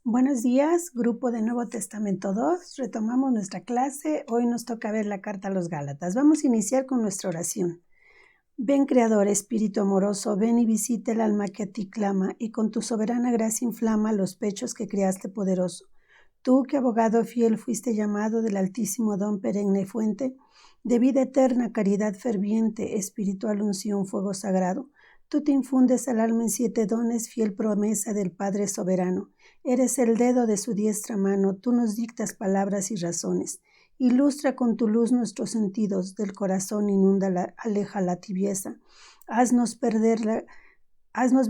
Buenos días, grupo de Nuevo Testamento 2. Retomamos nuestra clase. Hoy nos toca ver la carta a los Gálatas. Vamos a iniciar con nuestra oración. Ven, Creador, Espíritu amoroso, ven y visita el alma que a ti clama, y con tu soberana gracia inflama los pechos que creaste poderoso. Tú que abogado fiel fuiste llamado del altísimo don perenne fuente, de vida eterna, caridad ferviente, espiritual unción, fuego sagrado. Tú te infundes al alma en 7 dones, fiel promesa del Padre soberano. Eres el dedo de su diestra mano, tú nos dictas palabras y razones. Ilustra con tu luz nuestros sentidos, del corazón aleja la tibieza. Haznos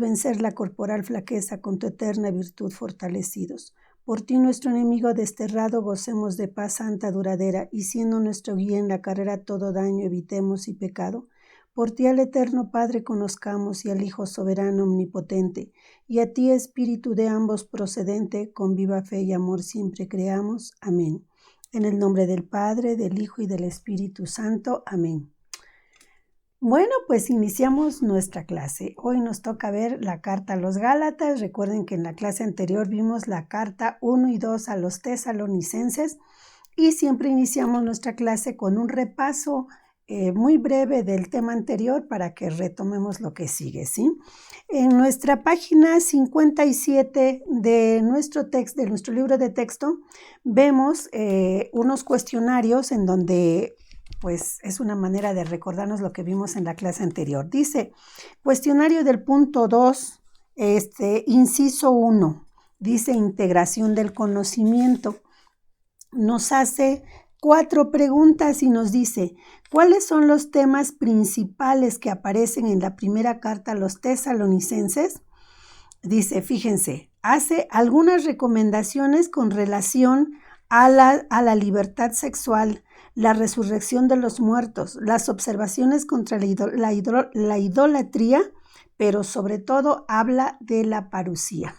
vencer la corporal flaqueza, con tu eterna virtud fortalecidos. Por ti nuestro enemigo desterrado, gocemos de paz santa duradera, y siendo nuestro guía en la carrera todo daño evitemos y pecado. Por ti al eterno Padre conozcamos, y al Hijo soberano omnipotente, y a ti Espíritu de ambos procedente, con viva fe y amor siempre creamos. Amén. En el nombre del Padre, del Hijo y del Espíritu Santo. Amén. Bueno, pues iniciamos nuestra clase. Hoy nos toca ver la carta a los Gálatas. Recuerden que en la clase anterior vimos la carta 1 y 2 a los tesalonicenses, y siempre iniciamos nuestra clase con un repaso muy breve del tema anterior para que retomemos lo que sigue, ¿sí? En nuestra página 57 de nuestro libro de texto, vemos unos cuestionarios en donde, pues, es una manera de recordarnos lo que vimos en la clase anterior. Dice, cuestionario del punto 2, inciso 1, dice integración del conocimiento. Nos hace 4 preguntas y nos dice, ¿cuáles son los temas principales que aparecen en la primera carta a los tesalonicenses? Dice, fíjense, hace algunas recomendaciones con relación a la libertad sexual, la resurrección de los muertos, las observaciones contra la idolatría, pero sobre todo habla de la parusía.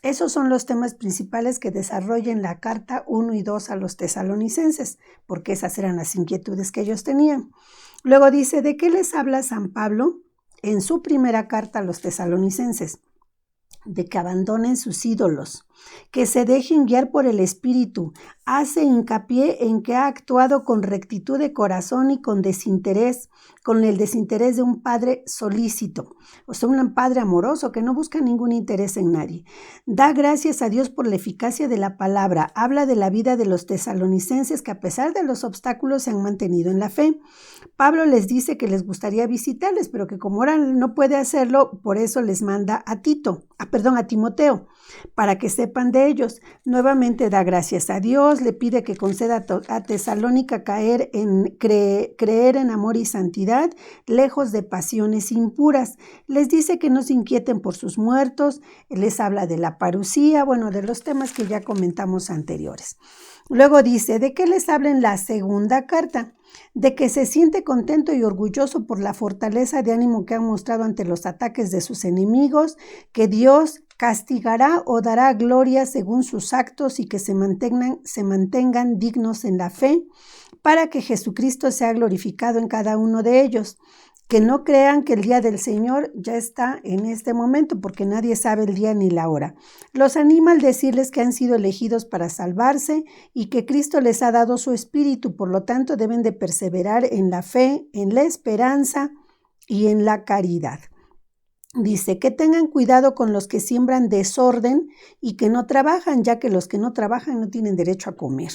Esos son los temas principales que desarrolla en la carta 1 y 2 a los tesalonicenses, porque esas eran las inquietudes que ellos tenían. Luego dice, ¿de qué les habla San Pablo en su primera carta a los tesalonicenses? De que abandonen sus ídolos, que se dejen guiar por el Espíritu. Hace hincapié en que ha actuado con rectitud de corazón y con desinterés, con el desinterés de un padre solícito, o sea, un padre amoroso que no busca ningún interés en nadie. Da gracias a Dios por la eficacia de la palabra. Habla de la vida de los tesalonicenses que a pesar de los obstáculos se han mantenido en la fe. Pablo les dice que les gustaría visitarles, pero que como ahora no puede hacerlo, por eso les manda a Timoteo, para que sepan de ellos. Nuevamente da gracias a Dios, le pide que conceda a Tesalónica creer en amor y santidad, lejos de pasiones impuras. Les dice que no se inquieten por sus muertos, les habla de la parusía, de los temas que ya comentamos anteriores. Luego dice, ¿de qué les habla en la segunda carta? De que se siente contento y orgulloso por la fortaleza de ánimo que han mostrado ante los ataques de sus enemigos, que Dios castigará o dará gloria según sus actos y que se mantengan dignos en la fe, para que Jesucristo sea glorificado en cada uno de ellos. Que no crean que el día del Señor ya está en este momento, porque nadie sabe el día ni la hora. Los anima al decirles que han sido elegidos para salvarse y que Cristo les ha dado su Espíritu, por lo tanto deben de perseverar en la fe, en la esperanza y en la caridad. Dice que tengan cuidado con los que siembran desorden y que no trabajan, ya que los que no trabajan no tienen derecho a comer.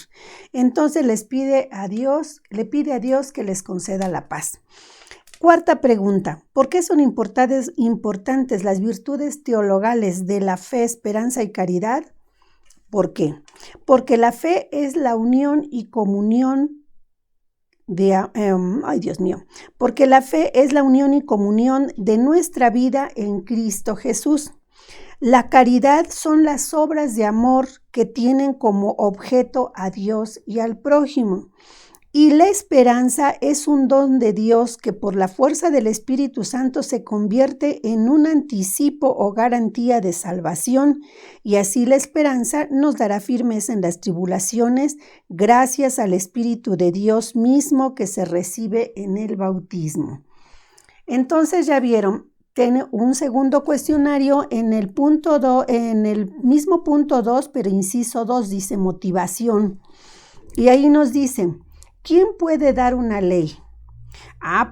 Entonces le pide a Dios que les conceda la paz. Cuarta pregunta, ¿por qué son importantes las virtudes teologales de la fe, esperanza y caridad? ¿Por qué? Porque la fe es la unión y comunión porque la fe es la unión y comunión de nuestra vida en Cristo Jesús. La caridad son las obras de amor que tienen como objeto a Dios y al prójimo. Y la esperanza es un don de Dios que por la fuerza del Espíritu Santo se convierte en un anticipo o garantía de salvación, y así la esperanza nos dará firmeza en las tribulaciones gracias al Espíritu de Dios mismo que se recibe en el bautismo. Entonces ya vieron, tiene un segundo cuestionario en el mismo punto 2, pero inciso 2, dice motivación. Y ahí nos dice, ¿quién puede dar una ley?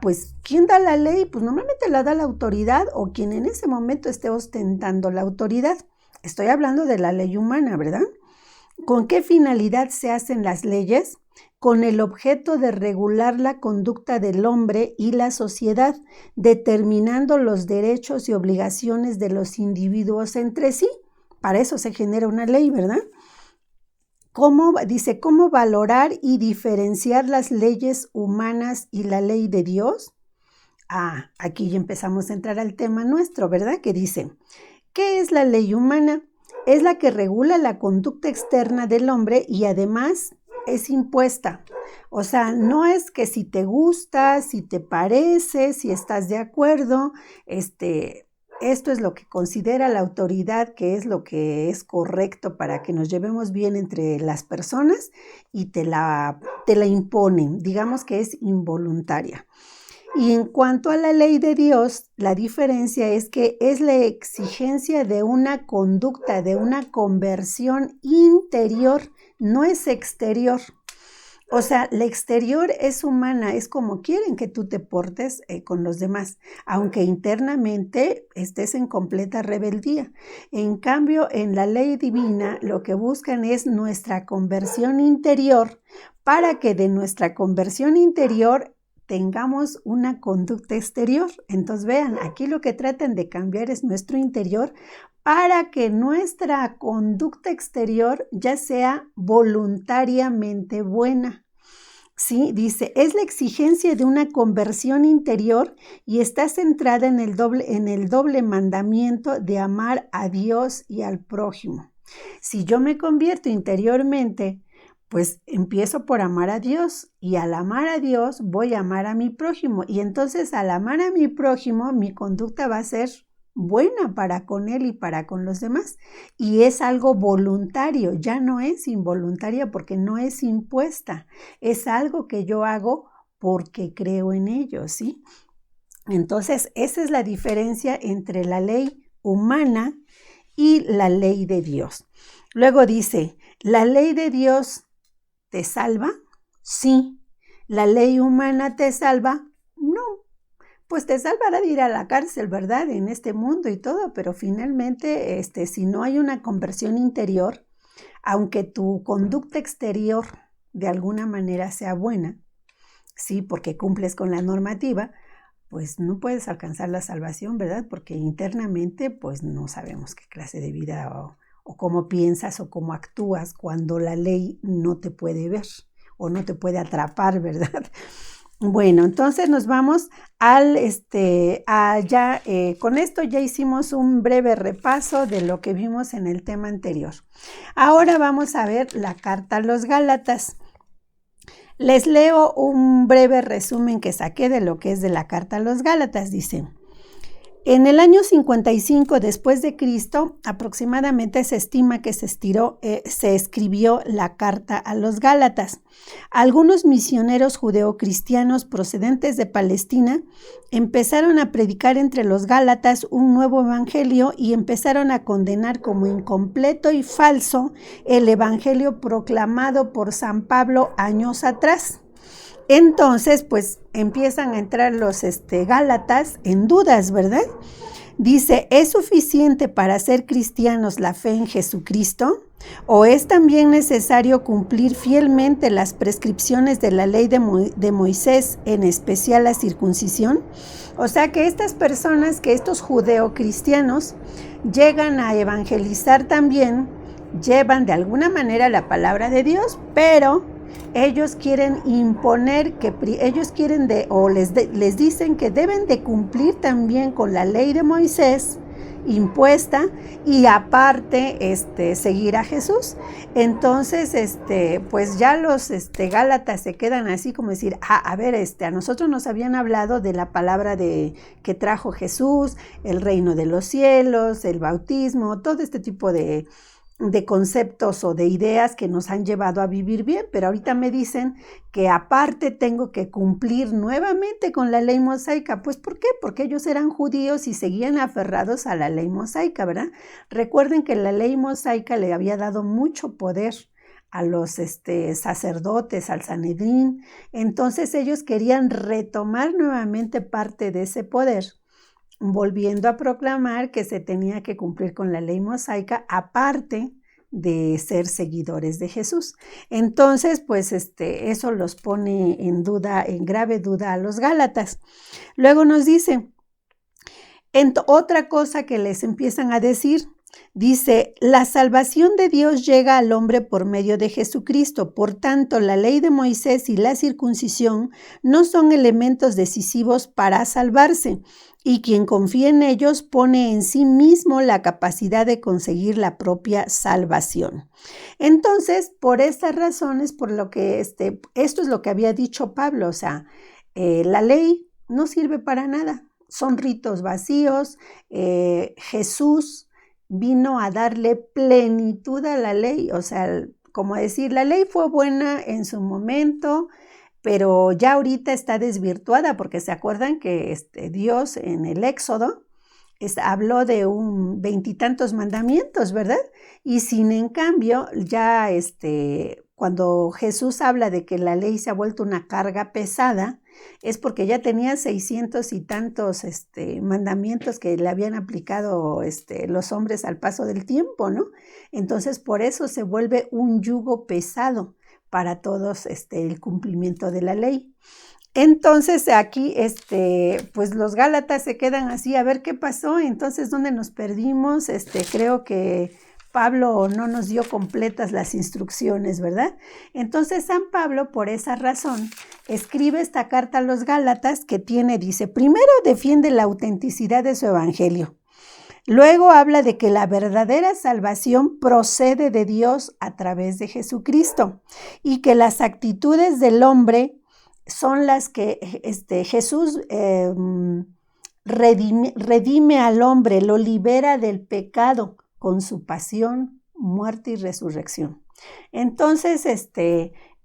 Pues, ¿quién da la ley? Pues normalmente la da la autoridad o quien en ese momento esté ostentando la autoridad. Estoy hablando de la ley humana, ¿verdad? ¿Con qué finalidad se hacen las leyes? Con el objeto de regular la conducta del hombre y la sociedad, determinando los derechos y obligaciones de los individuos entre sí. Para eso se genera una ley, ¿verdad? ¿Cómo valorar y diferenciar las leyes humanas y la ley de Dios? Aquí ya empezamos a entrar al tema nuestro, ¿verdad? Que dice, ¿qué es la ley humana? Es la que regula la conducta externa del hombre y además es impuesta. O sea, no es que si te gusta, si te parece, si estás de acuerdo, esto es lo que considera la autoridad que es lo que es correcto para que nos llevemos bien entre las personas y te la imponen, digamos que es involuntaria. Y en cuanto a la ley de Dios, la diferencia es que es la exigencia de una conducta, de una conversión interior, no es exterior. O sea, la exterior es humana, es como quieren que tú te portes con los demás, aunque internamente estés en completa rebeldía. En cambio, en la ley divina, lo que buscan es nuestra conversión interior para que de nuestra conversión interior tengamos una conducta exterior. Entonces, vean, aquí lo que tratan de cambiar es nuestro interior para que nuestra conducta exterior ya sea voluntariamente buena. Sí, dice, es la exigencia de una conversión interior y está centrada en el doble mandamiento de amar a Dios y al prójimo. Si yo me convierto interiormente, pues empiezo por amar a Dios y al amar a Dios voy a amar a mi prójimo y entonces al amar a mi prójimo mi conducta va a ser buena para con él y para con los demás y es algo voluntario, ya no es involuntaria porque no es impuesta, es algo que yo hago porque creo en ello, ¿sí? Entonces esa es la diferencia entre la ley humana y la ley de Dios. Luego dice, ¿la ley de Dios te salva? Sí. ¿La ley humana te salva? No. Pues te salvará de ir a la cárcel, ¿verdad? En este mundo y todo, pero finalmente, si no hay una conversión interior, aunque tu conducta exterior de alguna manera sea buena, sí, porque cumples con la normativa, pues no puedes alcanzar la salvación, ¿verdad? Porque internamente, pues no sabemos qué clase de vida o cómo piensas o cómo actúas cuando la ley no te puede ver o no te puede atrapar, ¿verdad? Bueno, entonces nos vamos con esto ya hicimos un breve repaso de lo que vimos en el tema anterior. Ahora vamos a ver la carta a los Gálatas. Les leo un breve resumen que saqué de lo que es de la carta a los Gálatas. Dice, en el año 55 después de Cristo, aproximadamente se estima que se escribió la carta a los Gálatas. Algunos misioneros judeocristianos procedentes de Palestina empezaron a predicar entre los Gálatas un nuevo evangelio y empezaron a condenar como incompleto y falso el evangelio proclamado por San Pablo años atrás. Entonces, pues empiezan a entrar los Gálatas en dudas, ¿verdad? Dice, ¿es suficiente para ser cristianos la fe en Jesucristo? ¿O es también necesario cumplir fielmente las prescripciones de la ley de Moisés, en especial la circuncisión? O sea que estas personas, que estos judeocristianos llegan a evangelizar también, llevan de alguna manera la palabra de Dios, pero ellos quieren imponer les dicen que deben de cumplir también con la ley de Moisés impuesta y aparte seguir a Jesús. Entonces pues ya los Gálatas se quedan así como decir, a ver, a nosotros nos habían hablado de la palabra que trajo Jesús, el reino de los cielos, el bautismo, todo este tipo de de conceptos o de ideas que nos han llevado a vivir bien, pero ahorita me dicen que aparte tengo que cumplir nuevamente con la ley mosaica. Pues ¿por qué? Porque ellos eran judíos y seguían aferrados a la ley mosaica, ¿verdad? Recuerden que la ley mosaica le había dado mucho poder a los sacerdotes, al Sanedrín. Entonces ellos querían retomar nuevamente parte de ese poder, volviendo a proclamar que se tenía que cumplir con la ley mosaica, aparte de ser seguidores de Jesús. Entonces, pues eso los pone en duda, en grave duda a los Gálatas. Luego nos dice, otra cosa que les empiezan a decir, dice, la salvación de Dios llega al hombre por medio de Jesucristo. Por tanto, la ley de Moisés y la circuncisión no son elementos decisivos para salvarse, y quien confía en ellos pone en sí mismo la capacidad de conseguir la propia salvación. Entonces, por estas razones, por lo que esto es lo que había dicho Pablo, o sea, la ley no sirve para nada, son ritos vacíos. Jesús vino a darle plenitud a la ley, o sea, como decir, la ley fue buena en su momento, pero ya ahorita está desvirtuada, porque se acuerdan que Dios en el Éxodo habló de un 20 y tantos mandamientos, ¿verdad? Y sin en cambio, ya cuando Jesús habla de que la ley se ha vuelto una carga pesada, es porque ya tenía 600 y tantos mandamientos que le habían aplicado los hombres al paso del tiempo, ¿no? Entonces, por eso se vuelve un yugo pesado para todos el cumplimiento de la ley. Entonces aquí pues los Gálatas se quedan así, a ver qué pasó, entonces dónde nos perdimos. Creo que Pablo no nos dio completas las instrucciones, ¿verdad? Entonces San Pablo, por esa razón, escribe esta carta a los Gálatas que dice, primero defiende la autenticidad de su evangelio. Luego habla de que la verdadera salvación procede de Dios a través de Jesucristo y que las actitudes del hombre son las que Jesús redime al hombre, lo libera del pecado con su pasión, muerte y resurrección. Entonces,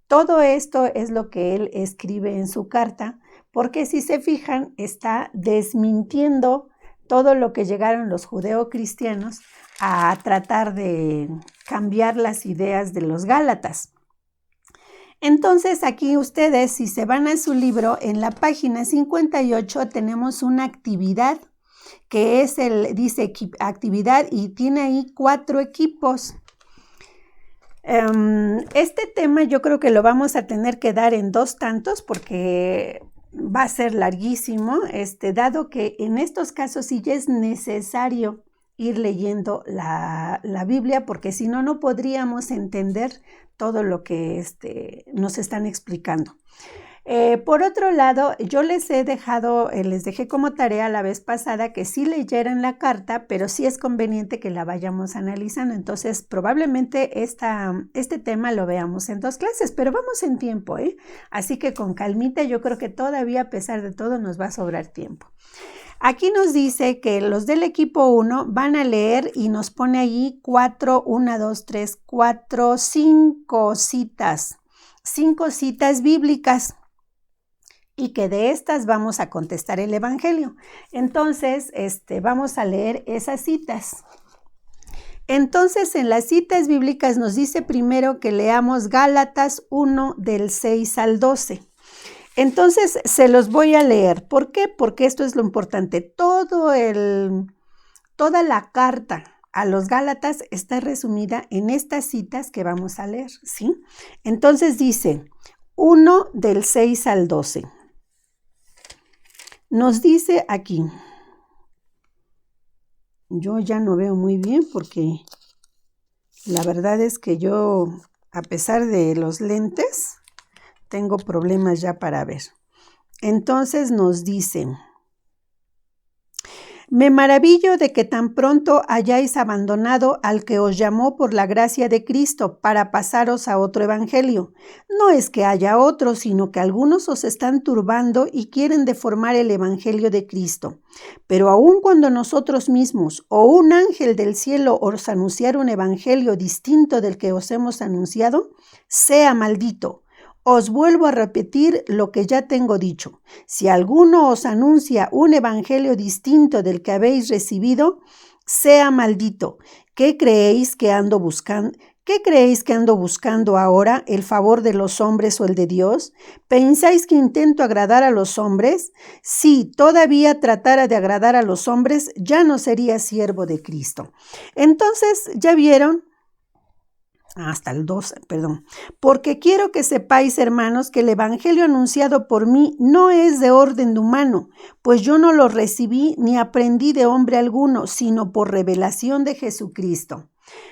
todo esto es lo que él escribe en su carta, porque si se fijan, está desmintiendo todo lo que llegaron los judeocristianos a tratar de cambiar las ideas de los Gálatas. Entonces aquí ustedes, si se van a su libro, en la página 58 tenemos una actividad que es dice actividad y tiene ahí 4 equipos. Este tema yo creo que lo vamos a tener que dar en 2 tantos porque va a ser larguísimo, dado que en estos casos sí ya es necesario ir leyendo la Biblia, porque si no, no podríamos entender todo lo que nos están explicando. Por otro lado, yo les dejé como tarea la vez pasada que sí leyeran la carta, pero sí es conveniente que la vayamos analizando. Entonces, probablemente este tema lo veamos en 2 clases, pero vamos en tiempo, ¿eh? Así que con calmita, yo creo que todavía, a pesar de todo, nos va a sobrar tiempo. Aquí nos dice que los del equipo 1 van a leer y nos pone allí 5 citas. 5 citas bíblicas. Y que de estas vamos a contestar el Evangelio. Entonces, vamos a leer esas citas. Entonces, en las citas bíblicas nos dice primero que leamos Gálatas 1 del 6 al 12. Entonces, se los voy a leer. ¿Por qué? Porque esto es lo importante. Toda la carta a los Gálatas está resumida en estas citas que vamos a leer, ¿sí? Entonces dice 1 del 6 al 12. Nos dice aquí, yo ya no veo muy bien porque la verdad es que yo, a pesar de los lentes, tengo problemas ya para ver. Entonces nos dice, Me maravillo de que tan pronto hayáis abandonado al que os llamó por la gracia de Cristo para pasaros a otro evangelio. No es que haya otro, sino que algunos os están turbando y quieren deformar el evangelio de Cristo. Pero aun cuando nosotros mismos o un ángel del cielo os anunciara un evangelio distinto del que os hemos anunciado, sea maldito. Os vuelvo a repetir lo que ya tengo dicho. Si alguno os anuncia un evangelio distinto del que habéis recibido, sea maldito. ¿Qué creéis que ando buscando? ¿Qué creéis que ando buscando ahora, el favor de los hombres o el de Dios? ¿Pensáis que intento agradar a los hombres? Si todavía tratara de agradar a los hombres, ya no sería siervo de Cristo. Entonces, ¿ya vieron? Hasta el 12, perdón. Porque quiero que sepáis, hermanos, que el evangelio anunciado por mí no es de orden humano, pues yo no lo recibí ni aprendí de hombre alguno, sino por revelación de Jesucristo.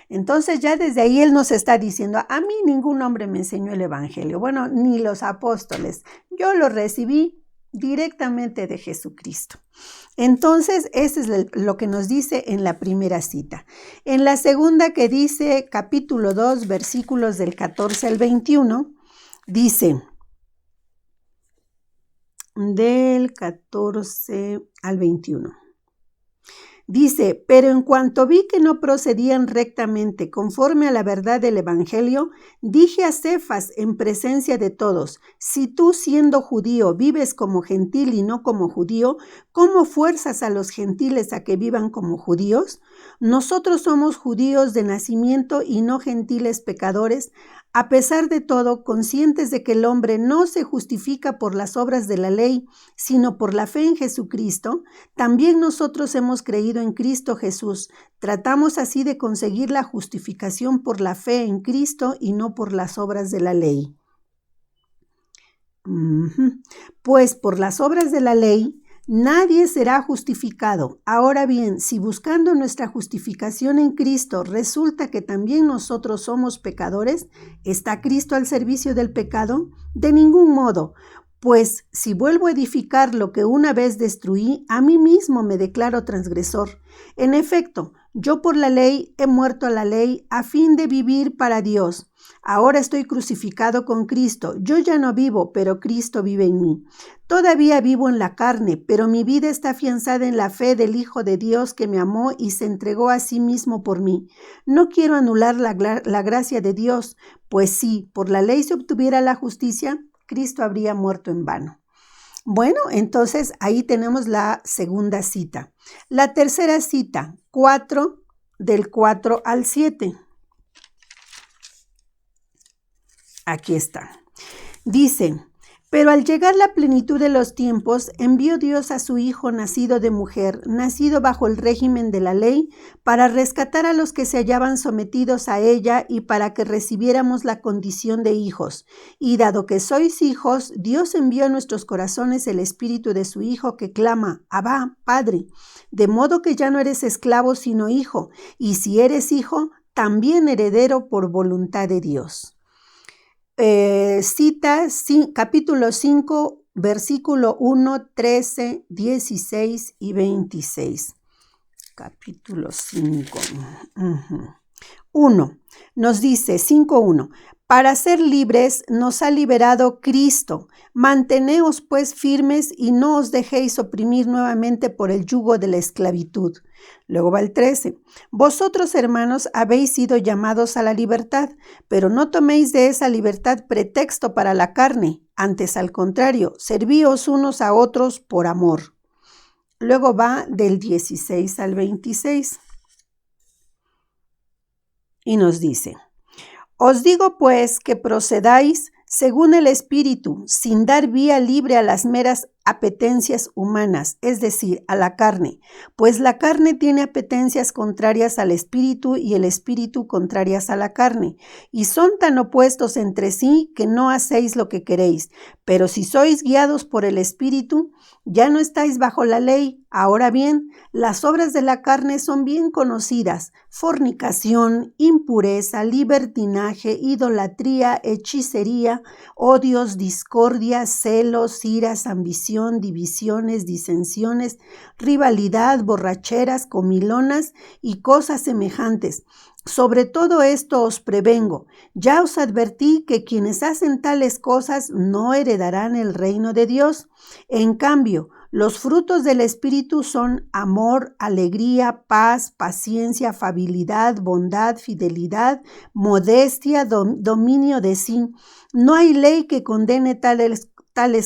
Entonces ya desde ahí él nos está diciendo, a mí ningún hombre me enseñó el evangelio, bueno, ni los apóstoles, yo lo recibí directamente de Jesucristo. Entonces, eso es lo que nos dice en la primera cita. En la segunda, que dice capítulo 2, versículos del 14 al 21, dice, del 14 al 21. Dice, pero en cuanto vi que no procedían rectamente conforme a la verdad del evangelio, dije a Cefas en presencia de todos, si tú siendo judío vives como gentil y no como judío, ¿cómo fuerzas a los gentiles a que vivan como judíos? Nosotros somos judíos de nacimiento y no gentiles pecadores, a pesar de todo, conscientes de que el hombre no se justifica por las obras de la ley, sino por la fe en Jesucristo, también nosotros hemos creído en Cristo Jesús. Tratamos así de conseguir la justificación por la fe en Cristo y no por las obras de la ley. Pues por las obras de la ley, nadie será justificado. Ahora bien, si buscando nuestra justificación en Cristo resulta que también nosotros somos pecadores, ¿está Cristo al servicio del pecado? De ningún modo. Pues si vuelvo a edificar lo que una vez destruí, a mí mismo me declaro transgresor. En efecto, yo por la ley he muerto a la ley a fin de vivir para Dios. Ahora estoy crucificado con Cristo. Yo ya no vivo, pero Cristo vive en mí. Todavía vivo en la carne, pero mi vida está afianzada en la fe del Hijo de Dios que me amó y se entregó a sí mismo por mí. No quiero anular la gracia de Dios, pues si por la ley se obtuviera la justicia, Cristo habría muerto en vano. Bueno, entonces ahí tenemos la segunda cita. La tercera cita, 4, del 4 al 7. Aquí está. Dice, pero al llegar la plenitud de los tiempos, envió Dios a su Hijo nacido de mujer, nacido bajo el régimen de la ley, para rescatar a los que se hallaban sometidos a ella y para que recibiéramos la condición de hijos. Y dado que sois hijos, Dios envió a nuestros corazones el espíritu de su Hijo que clama, Abba, Padre. De modo que ya no eres esclavo, sino hijo, y si eres hijo, también heredero por voluntad de Dios. Capítulo 5, versículo 1, 13, 16 y 26. Capítulo 5. 1. Nos dice 5.1. Para ser libres nos ha liberado Cristo. Manteneos pues firmes y no os dejéis oprimir nuevamente por el yugo de la esclavitud. Luego va el 13. Vosotros, hermanos, habéis sido llamados a la libertad, pero no toméis de esa libertad pretexto para la carne. Antes, al contrario, servíos unos a otros por amor. Luego va del 16 al 26. Y nos dice, os digo pues que procedáis según el Espíritu, sin dar vía libre a las meras apetencias humanas, es decir, a la carne, pues la carne tiene apetencias contrarias al Espíritu y el Espíritu contrarias a la carne, y son tan opuestos entre sí que no hacéis lo que queréis. Pero si sois guiados por el Espíritu, ya no estáis bajo la ley. Ahora bien, las obras de la carne son bien conocidas: fornicación, impureza, libertinaje, idolatría, hechicería, odios, discordia, celos, iras, ambición, maldición, divisiones, disensiones, rivalidad, borracheras, comilonas y cosas semejantes. Sobre todo esto os prevengo. Ya os advertí que quienes hacen tales cosas no heredarán el reino de Dios. En cambio, los frutos del Espíritu son amor, alegría, paz, paciencia, afabilidad, bondad, fidelidad, modestia, dominio de sí. No hay ley que condene tales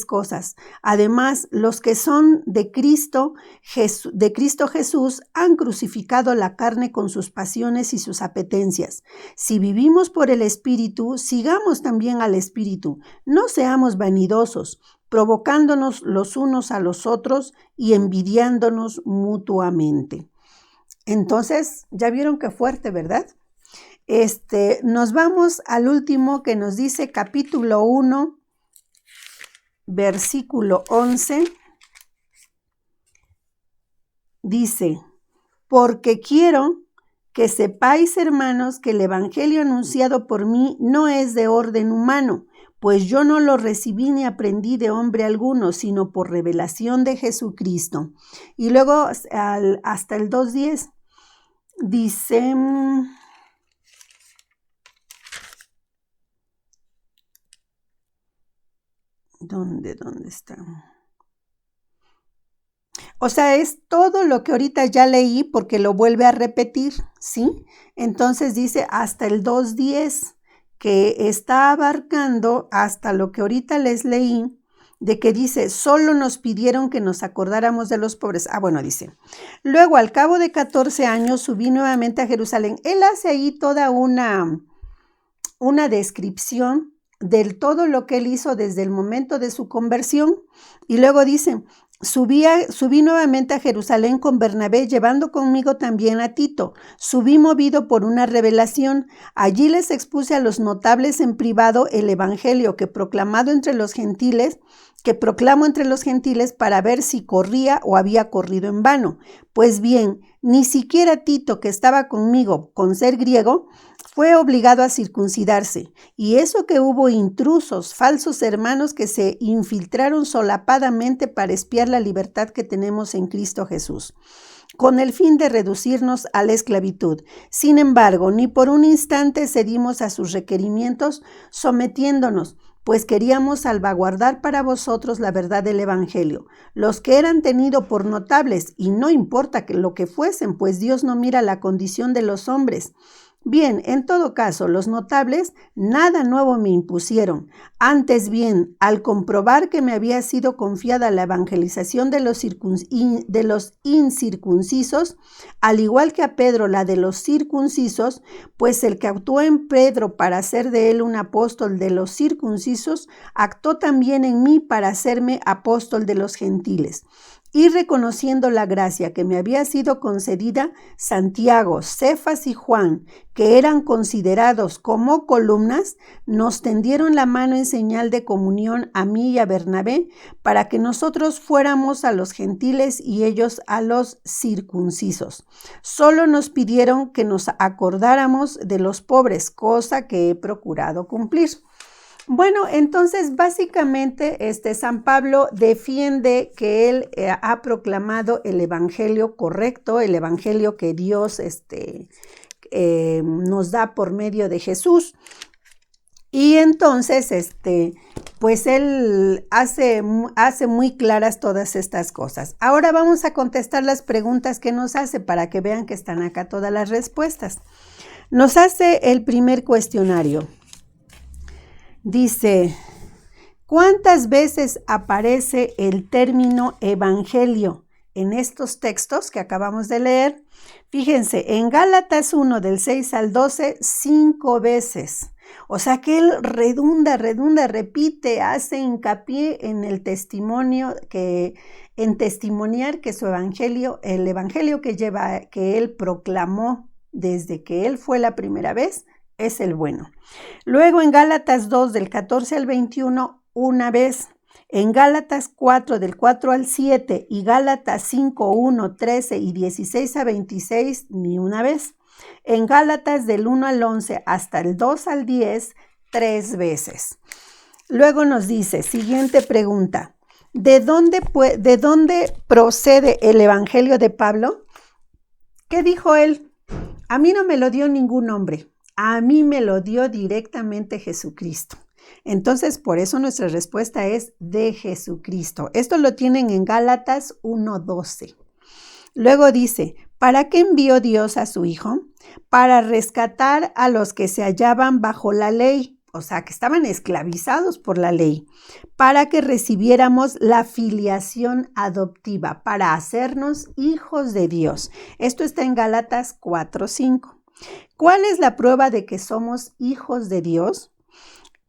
cosas. Además, los que son de Cristo Jesús han crucificado la carne con sus pasiones y sus apetencias. Si vivimos por el Espíritu, sigamos también al Espíritu. No seamos vanidosos, provocándonos los unos a los otros y envidiándonos mutuamente. Entonces, ya vieron qué fuerte, ¿verdad? Nos vamos al último que nos dice capítulo 1, versículo 11. Dice, porque quiero que sepáis, hermanos, que el evangelio anunciado por mí no es de orden humano, pues yo no lo recibí ni aprendí de hombre alguno, sino por revelación de Jesucristo. Y luego hasta el 2:10 dice, ¿dónde está? O sea, es todo lo que ahorita ya leí porque lo vuelve a repetir, ¿sí? Entonces dice hasta el 2:10, que está abarcando hasta lo que ahorita les leí, de que dice, solo nos pidieron que nos acordáramos de los pobres. Bueno, dice, luego al cabo de 14 años subí nuevamente a Jerusalén. Él hace ahí toda una descripción de todo lo que él hizo desde el momento de su conversión. Y luego dice, subí nuevamente a Jerusalén con Bernabé, llevando conmigo también a Tito. Subí movido por una revelación. Allí les expuse a los notables en privado el evangelio que proclamo entre los gentiles, para ver si corría o había corrido en vano. Pues bien, ni siquiera Tito, que estaba conmigo, con ser griego, fue obligado a circuncidarse, y eso que hubo intrusos, falsos hermanos que se infiltraron solapadamente para espiar la libertad que tenemos en Cristo Jesús, con el fin de reducirnos a la esclavitud. Sin embargo, ni por un instante cedimos a sus requerimientos, sometiéndonos, pues queríamos salvaguardar para vosotros la verdad del evangelio. Los que eran tenidos por notables, y no importa lo que fuesen, pues Dios no mira la condición de los hombres. Bien, en todo caso, los notables nada nuevo me impusieron. Antes bien, al comprobar que me había sido confiada la evangelización de los incircuncisos, al igual que a Pedro la de los circuncisos, pues el que actuó en Pedro para hacer de él un apóstol de los circuncisos, actuó también en mí para hacerme apóstol de los gentiles. Y reconociendo la gracia que me había sido concedida, Santiago, Cefas y Juan, que eran considerados como columnas, nos tendieron la mano en señal de comunión a mí y a Bernabé, para que nosotros fuéramos a los gentiles y ellos a los circuncisos. Solo nos pidieron que nos acordáramos de los pobres, cosa que he procurado cumplir. Bueno, entonces básicamente San Pablo defiende que él ha proclamado el evangelio correcto, el evangelio que Dios nos da por medio de Jesús. Y entonces, pues él hace muy claras todas estas cosas. Ahora vamos a contestar las preguntas que nos hace para que vean que están acá todas las respuestas. Nos hace el primer cuestionario. Dice, ¿cuántas veces aparece el término evangelio en estos textos que acabamos de leer? Fíjense, en Gálatas 1 del 6 al 12, 5 veces. O sea que él redunda, repite, hace hincapié en el testimonio, en testimoniar que su evangelio, el evangelio que él proclamó desde que él fue la primera vez, es el bueno. Luego en Gálatas 2 del 14 al 21, una vez. En Gálatas 4 del 4 al 7 y Gálatas 5, 1, 13 y 16 a 26, ni una vez. En Gálatas del 1 al 11 hasta el 2 al 10, 3 veces. Luego nos dice, siguiente pregunta. ¿De dónde procede el Evangelio de Pablo? ¿Qué dijo él? A mí no me lo dio ningún hombre, a mí me lo dio directamente Jesucristo. Entonces, por eso nuestra respuesta es de Jesucristo. Esto lo tienen en Gálatas 1:12. Luego dice, ¿para qué envió Dios a su Hijo? Para rescatar a los que se hallaban bajo la ley, o sea, que estaban esclavizados por la ley, para que recibiéramos la filiación adoptiva, para hacernos hijos de Dios. Esto está en Gálatas 4:5. ¿Cuál es la prueba de que somos hijos de Dios?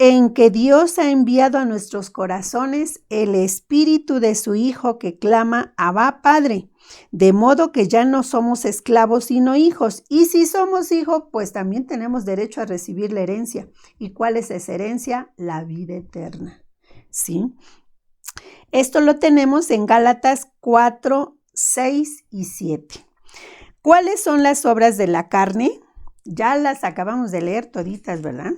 En que Dios ha enviado a nuestros corazones el Espíritu de su Hijo que clama, Abba, Padre, de modo que ya no somos esclavos sino hijos. Y si somos hijos, pues también tenemos derecho a recibir la herencia. ¿Y cuál es esa herencia? La vida eterna. ¿Sí? Esto lo tenemos en Gálatas 4, 6 y 7. ¿Cuáles son las obras de la carne? Ya las acabamos de leer toditas, ¿verdad?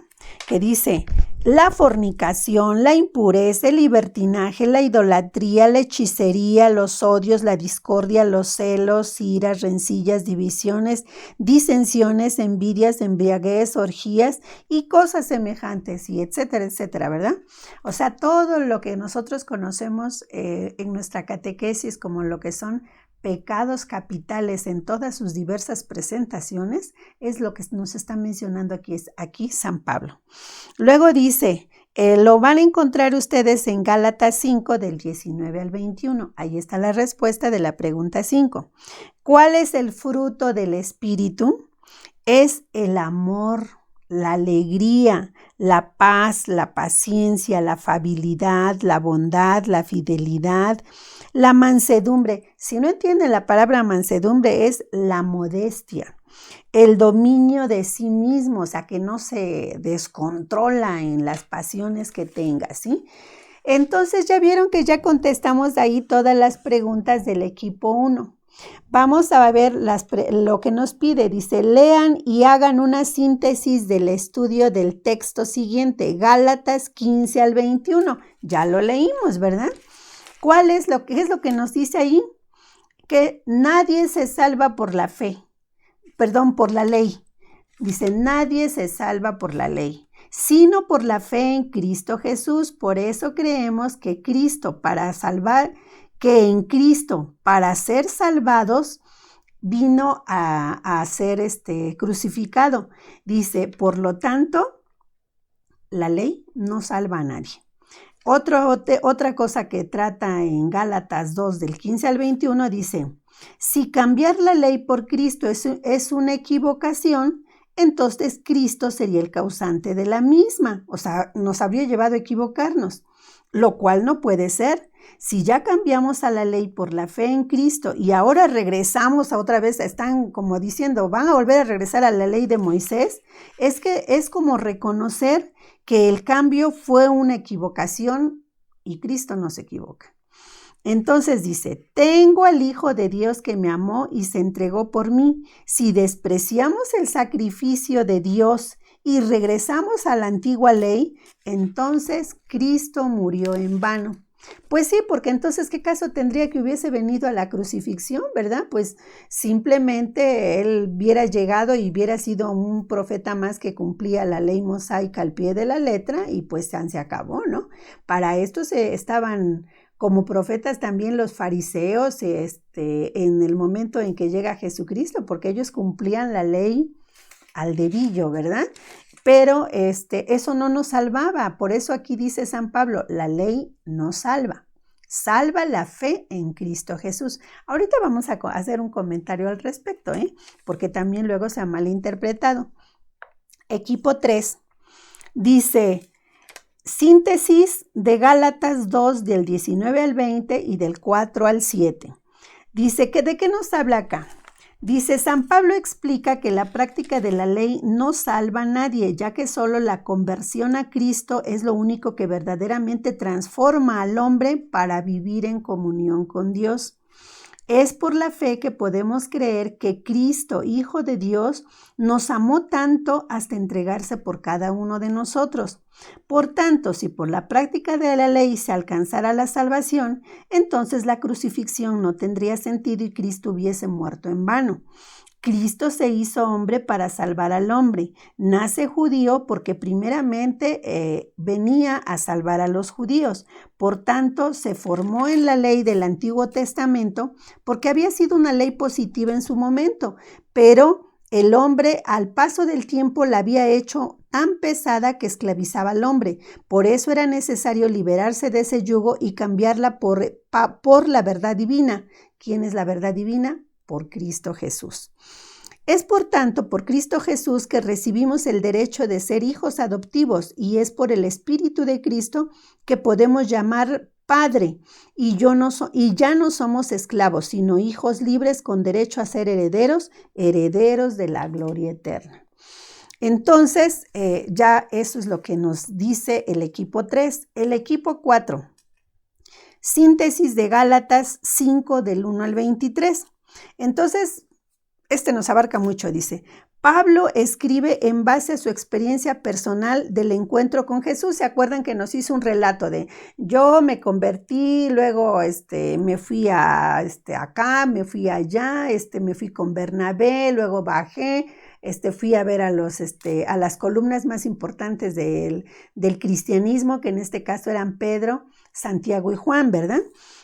Que dice, la fornicación, la impureza, el libertinaje, la idolatría, la hechicería, los odios, la discordia, los celos, iras, rencillas, divisiones, disensiones, envidias, embriaguez, orgías y cosas semejantes, y etcétera, etcétera, ¿verdad? O sea, todo lo que nosotros conocemos en nuestra catequesis como lo que son pecados capitales en todas sus diversas presentaciones, es lo que nos está mencionando aquí San Pablo. Luego dice, lo van a encontrar ustedes en Gálatas 5 del 19 al 21. Ahí está la respuesta de la pregunta 5. ¿Cuál es el fruto del Espíritu? Es el amor, la alegría, la paz, la paciencia, la afabilidad, la bondad, la fidelidad, la mansedumbre. Si no entienden la palabra mansedumbre, es la modestia, el dominio de sí mismo, o sea, que no se descontrola en las pasiones que tenga, ¿sí? Entonces ya vieron que ya contestamos ahí todas las preguntas del equipo 1. Vamos a ver lo que nos pide. Dice, lean y hagan una síntesis del estudio del texto siguiente, Gálatas 15 al 21. Ya lo leímos, ¿verdad? ¿Qué es lo que nos dice ahí? Que nadie se salva por la fe, por la ley. Dice, nadie se salva por la ley, sino por la fe en Cristo Jesús. Por eso creemos que en Cristo, para ser salvados, vino a ser crucificado. Dice, por lo tanto, la ley no salva a nadie. Otra cosa que trata en Gálatas 2 del 15 al 21 dice, si cambiar la ley por Cristo es una equivocación, entonces Cristo sería el causante de la misma, o sea, nos habría llevado a equivocarnos, lo cual no puede ser. Si ya cambiamos a la ley por la fe en Cristo y ahora regresamos a otra vez, están como diciendo, van a volver a regresar a la ley de Moisés, es que es como reconocer que el cambio fue una equivocación y Cristo no se equivoca. Entonces dice, tengo al Hijo de Dios que me amó y se entregó por mí. Si despreciamos el sacrificio de Dios y regresamos a la antigua ley, entonces Cristo murió en vano. Pues sí, porque entonces, ¿qué caso tendría que hubiese venido a la crucifixión, verdad? Pues simplemente él hubiera llegado y hubiera sido un profeta más que cumplía la ley mosaica al pie de la letra y pues se acabó, ¿no? Para esto estaban como profetas también los fariseos en el momento en que llega Jesucristo, porque ellos cumplían la ley al dedillo, ¿verdad? Pero eso no nos salvaba. Por eso aquí dice San Pablo, la ley no salva. Salva la fe en Cristo Jesús. Ahorita vamos a hacer un comentario al respecto, porque también luego se ha malinterpretado. Equipo 3 dice, síntesis de Gálatas 2 del 19 al 20 y del 4 al 7. Dice, ¿de qué nos habla acá? Dice, San Pablo explica que la práctica de la ley no salva a nadie, ya que solo la conversión a Cristo es lo único que verdaderamente transforma al hombre para vivir en comunión con Dios. Es por la fe que podemos creer que Cristo, Hijo de Dios, nos amó tanto hasta entregarse por cada uno de nosotros. Por tanto, si por la práctica de la ley se alcanzara la salvación, entonces la crucifixión no tendría sentido y Cristo hubiese muerto en vano. Cristo se hizo hombre para salvar al hombre. Nace judío porque primeramente venía a salvar a los judíos. Por tanto, se formó en la ley del Antiguo Testamento porque había sido una ley positiva en su momento, pero el hombre al paso del tiempo la había hecho tan pesada que esclavizaba al hombre. Por eso era necesario liberarse de ese yugo y cambiarla por la verdad divina. ¿Quién es la verdad divina? Por Cristo Jesús. Es por tanto por Cristo Jesús que recibimos el derecho de ser hijos adoptivos y es por el Espíritu de Cristo que podemos llamar Padre y ya no somos esclavos, sino hijos libres con derecho a ser herederos de la gloria eterna. Entonces, ya eso es lo que nos dice el equipo 3. El equipo 4. Síntesis de Gálatas 5 del 1 al 23. Entonces, nos abarca mucho, dice. Pablo escribe en base a su experiencia personal del encuentro con Jesús. ¿Se acuerdan que nos hizo un relato de yo me convertí, luego me fui acá, me fui allá, me fui con Bernabé, luego bajé, fui a ver a las columnas más importantes del cristianismo, que en este caso eran Pedro, Santiago y Juan, ¿verdad?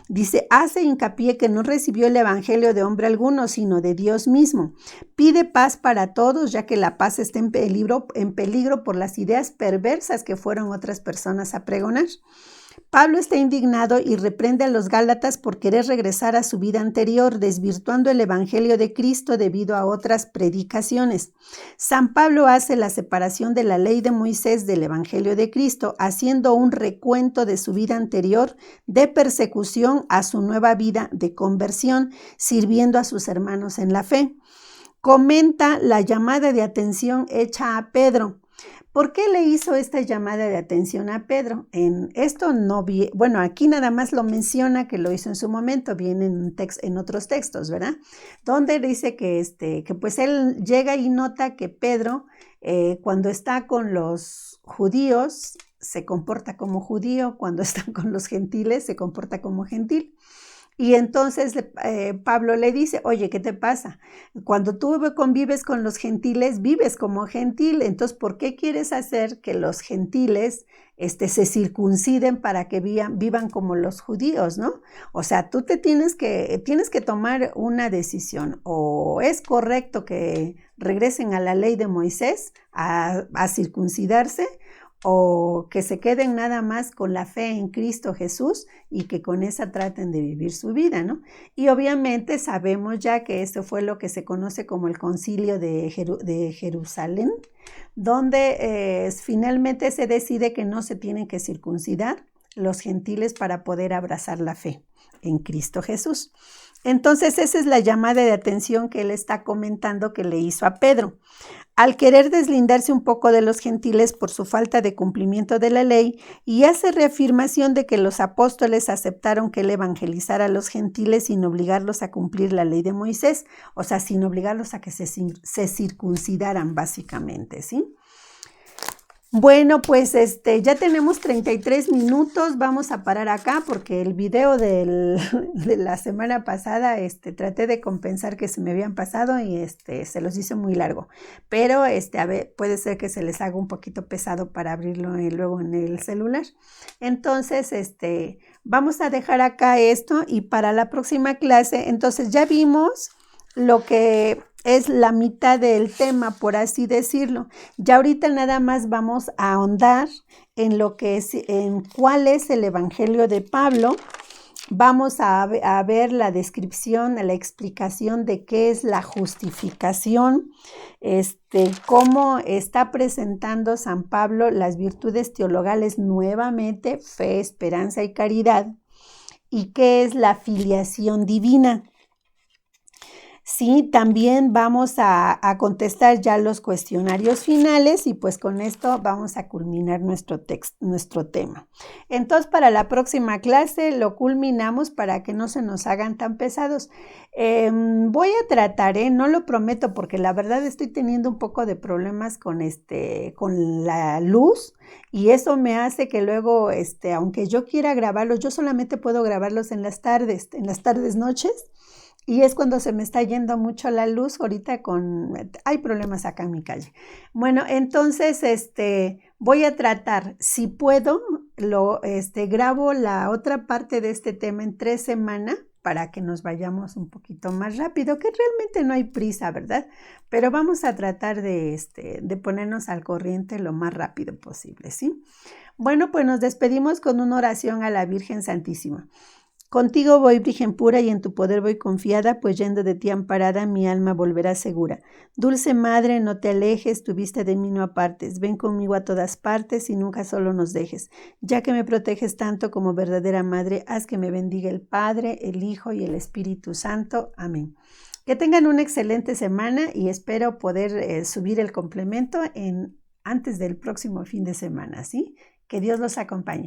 Dice, hace hincapié que no recibió el evangelio de hombre alguno, sino de Dios mismo. Pide paz para todos, ya que la paz está en peligro por las ideas perversas que fueron otras personas a pregonar. Pablo está indignado y reprende a los Gálatas por querer regresar a su vida anterior, desvirtuando el evangelio de Cristo debido a otras predicaciones. San Pablo hace la separación de la ley de Moisés del evangelio de Cristo, haciendo un recuento de su vida anterior de persecución a su nueva vida de conversión, sirviendo a sus hermanos en la fe. Comenta la llamada de atención hecha a Pedro. ¿Por qué le hizo esta llamada de atención a Pedro? Aquí nada más lo menciona que lo hizo en su momento, viene en otros textos, ¿verdad? Donde dice que pues él llega y nota que Pedro, cuando está con los judíos, se comporta como judío, cuando está con los gentiles, se comporta como gentil. Y entonces Pablo le dice, oye, ¿qué te pasa? Cuando tú convives con los gentiles, vives como gentil. Entonces, ¿por qué quieres hacer que los gentiles se circunciden para que vivan como los judíos, ¿no? O sea, tú tienes que tomar una decisión. O es correcto que regresen a la ley de Moisés a circuncidarse, o que se queden nada más con la fe en Cristo Jesús y que con esa traten de vivir su vida, ¿no? Y obviamente sabemos ya que esto fue lo que se conoce como el Concilio de Jerusalén, donde finalmente se decide que no se tienen que circuncidar los gentiles para poder abrazar la fe en Cristo Jesús. Entonces, esa es la llamada de atención que él está comentando que le hizo a Pedro. Al querer deslindarse un poco de los gentiles por su falta de cumplimiento de la ley, y hace reafirmación de que los apóstoles aceptaron que él evangelizara a los gentiles sin obligarlos a cumplir la ley de Moisés, o sea, sin obligarlos a que se circuncidaran básicamente, ¿sí? Bueno, pues ya tenemos 33 minutos, vamos a parar acá porque el video de la semana pasada traté de compensar que se me habían pasado y se los hice muy largo, pero a ver, puede ser que se les haga un poquito pesado para abrirlo luego en el celular. Entonces, vamos a dejar acá esto y para la próxima clase, entonces ya vimos lo que es la mitad del tema, por así decirlo. Ya ahorita nada más vamos a ahondar en cuál es el Evangelio de Pablo. Vamos a ver la descripción, la explicación de qué es la justificación, cómo está presentando San Pablo las virtudes teologales nuevamente, fe, esperanza y caridad, y qué es la filiación divina. Sí, también vamos a contestar ya los cuestionarios finales y pues con esto vamos a culminar nuestro tema. Entonces, para la próxima clase lo culminamos para que no se nos hagan tan pesados. Voy a tratar, no lo prometo porque la verdad estoy teniendo un poco de problemas con la luz y eso me hace que luego, aunque yo quiera grabarlos, yo solamente puedo grabarlos en las tardes noches. Y es cuando se me está yendo mucho la luz, ahorita hay problemas acá en mi calle. Bueno, entonces, voy a tratar, si puedo, grabo la otra parte de este tema en 3 semanas para que nos vayamos un poquito más rápido, que realmente no hay prisa, ¿verdad? Pero vamos a tratar de ponernos al corriente lo más rápido posible, ¿sí? Bueno, pues nos despedimos con una oración a la Virgen Santísima. Contigo voy, Virgen pura, y en tu poder voy confiada, pues yendo de ti amparada, mi alma volverá segura. Dulce Madre, no te alejes, tu vista de mí no apartes. Ven conmigo a todas partes y nunca solo nos dejes. Ya que me proteges tanto como verdadera Madre, haz que me bendiga el Padre, el Hijo y el Espíritu Santo. Amén. Que tengan una excelente semana y espero poder subir el complemento antes del próximo fin de semana, ¿sí? Que Dios los acompañe.